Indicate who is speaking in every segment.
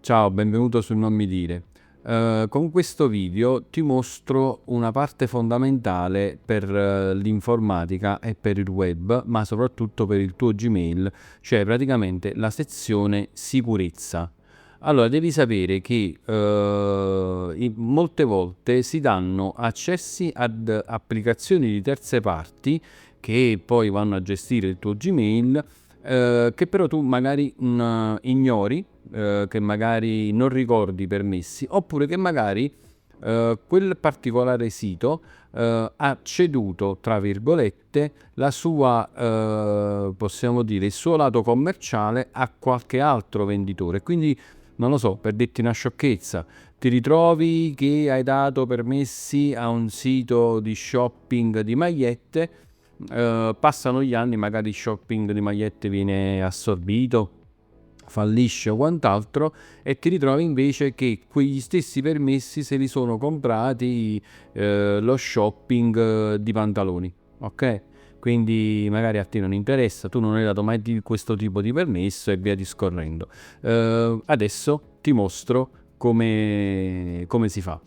Speaker 1: Ciao, benvenuto su Non Mi Dire. Con questo video ti mostro una parte fondamentale per l'informatica e per il web, ma soprattutto per il tuo Gmail, cioè praticamente la sezione sicurezza. Allora, devi sapere che molte volte si danno accessi ad applicazioni di terze parti che poi vanno a gestire il tuo Gmail, che però tu magari ignori, che magari non ricordi i permessi, oppure che magari quel particolare sito ha ceduto, tra virgolette, la sua, possiamo dire, il suo lato commerciale a qualche altro venditore. Quindi, non lo so, per dirti una sciocchezza, ti ritrovi che hai dato permessi a un sito di shopping di magliette, passano gli anni, magari il shopping di magliette viene assorbito, fallisce o quant'altro, e ti ritrovi invece che quegli stessi permessi se li sono comprati lo shopping di pantaloni, ok? Quindi magari a te non interessa, tu non hai dato mai di questo tipo di permesso e via discorrendo. Adesso ti mostro come si fa.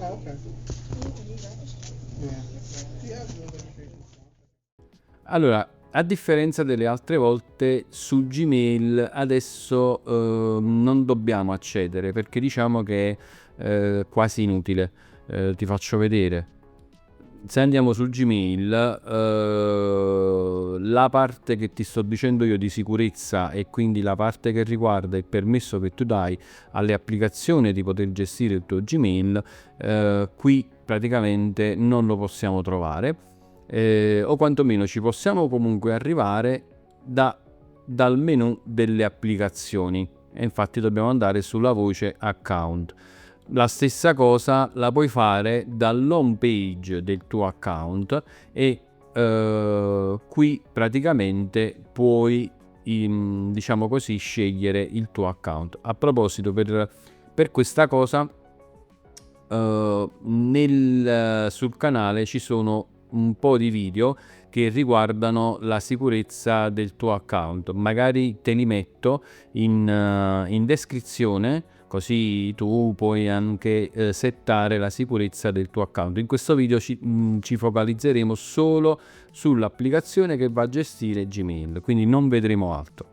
Speaker 2: Oh, okay. Yeah. He has no registration.
Speaker 1: Allora, a differenza delle altre volte, su Gmail adesso non dobbiamo accedere perché diciamo che è quasi inutile. Ti faccio vedere. Se andiamo su Gmail, la parte che ti sto dicendo io di sicurezza e quindi la parte che riguarda il permesso che tu dai alle applicazioni di poter gestire il tuo Gmail, qui praticamente non lo possiamo trovare, o quantomeno ci possiamo comunque arrivare dal menu delle applicazioni, e infatti dobbiamo andare sulla voce account. La stessa cosa la puoi fare dall'home page del tuo account e qui praticamente puoi, diciamo così, scegliere il tuo account. A proposito, per questa cosa sul canale ci sono un po' di video che riguardano la sicurezza del tuo account. Magari te li metto in descrizione, così tu puoi anche settare la sicurezza del tuo account. In questo video ci focalizzeremo solo sull'applicazione che va a gestire Gmail, quindi non vedremo altro.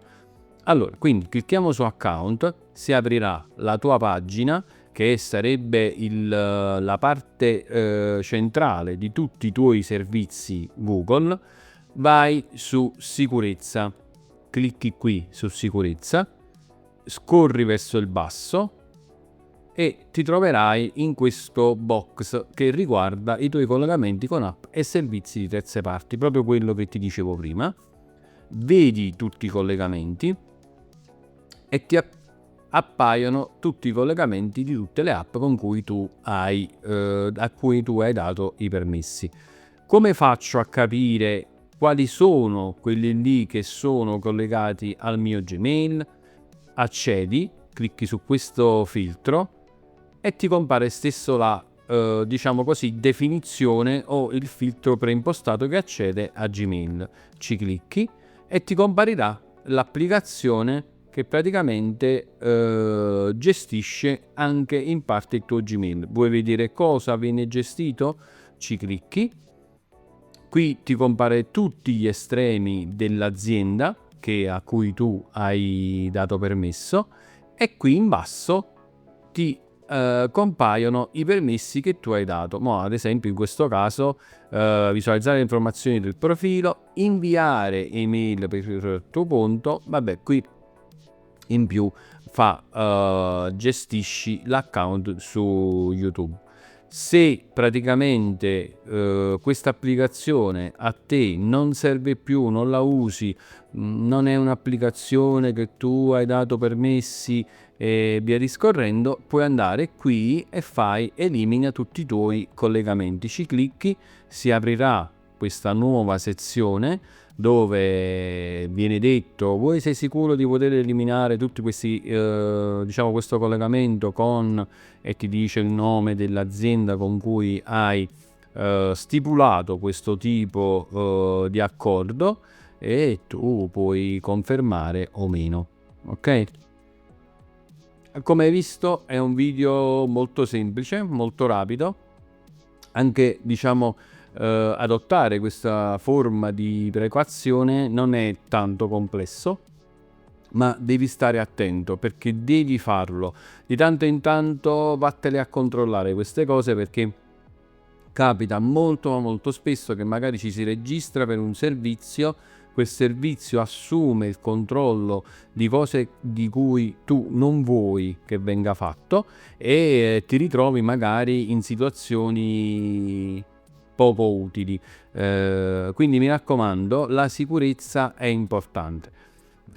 Speaker 1: Allora, quindi clicchiamo su account, si aprirà la tua pagina, che sarebbe la parte centrale di tutti i tuoi servizi Google. Vai su sicurezza, clicchi qui su sicurezza, scorri verso il basso e ti troverai in questo box che riguarda i tuoi collegamenti con app e servizi di terze parti, proprio quello che ti dicevo prima. Vedi tutti i collegamenti e ti appaiono tutti i collegamenti di tutte le app con cui a cui tu hai dato i permessi. Come faccio a capire quali sono quelli lì che sono collegati al mio Gmail? Accedi, clicchi su questo filtro e ti compare stesso la diciamo così, definizione o il filtro preimpostato che accede a Gmail. Ci clicchi e ti comparirà l'applicazione che praticamente gestisce anche in parte il tuo Gmail. Vuoi vedere cosa viene gestito? Ci clicchi. Qui ti compare tutti gli estremi dell'azienda a cui tu hai dato permesso, e qui in basso ti compaiono i permessi che tu hai dato. Ad esempio in questo caso visualizzare le informazioni del profilo, inviare email per il tuo conto. Qui in più gestisci l'account su YouTube. Se praticamente questa applicazione a te non serve più, non la usi, non è un'applicazione che tu hai dato permessi e via discorrendo, puoi andare qui e elimina tutti i tuoi collegamenti. Ci clicchi, si aprirà questa nuova sezione dove viene detto: voi sei sicuro di poter eliminare tutti questi diciamo questo collegamento e ti dice il nome dell'azienda con cui hai stipulato questo tipo di accordo, e tu puoi confermare o meno, ok? Come hai visto è un video molto semplice, molto rapido. Anche diciamo adottare questa forma di preequazione non è tanto complesso, ma devi stare attento perché devi farlo. Di tanto in tanto vattene a controllare queste cose, perché capita molto spesso che magari ci si registra per un servizio, quel servizio assume il controllo di cose di cui tu non vuoi che venga fatto e ti ritrovi magari in situazioni poco utili. Quindi mi raccomando, la sicurezza è importante.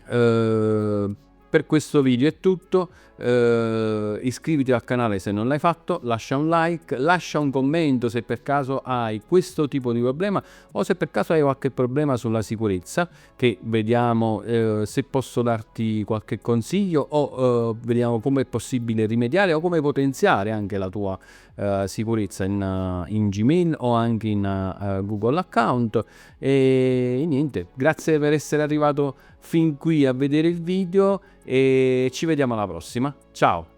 Speaker 1: Per questo video è tutto. Iscriviti al canale se non l'hai fatto, lascia un like, lascia un commento se per caso hai questo tipo di problema o se per caso hai qualche problema sulla sicurezza, che vediamo se posso darti qualche consiglio o vediamo come è possibile rimediare o come potenziare anche la tua sicurezza in Gmail o anche in Google Account. E niente, grazie per essere arrivato fin qui a vedere il video e ci vediamo alla prossima. Ciao!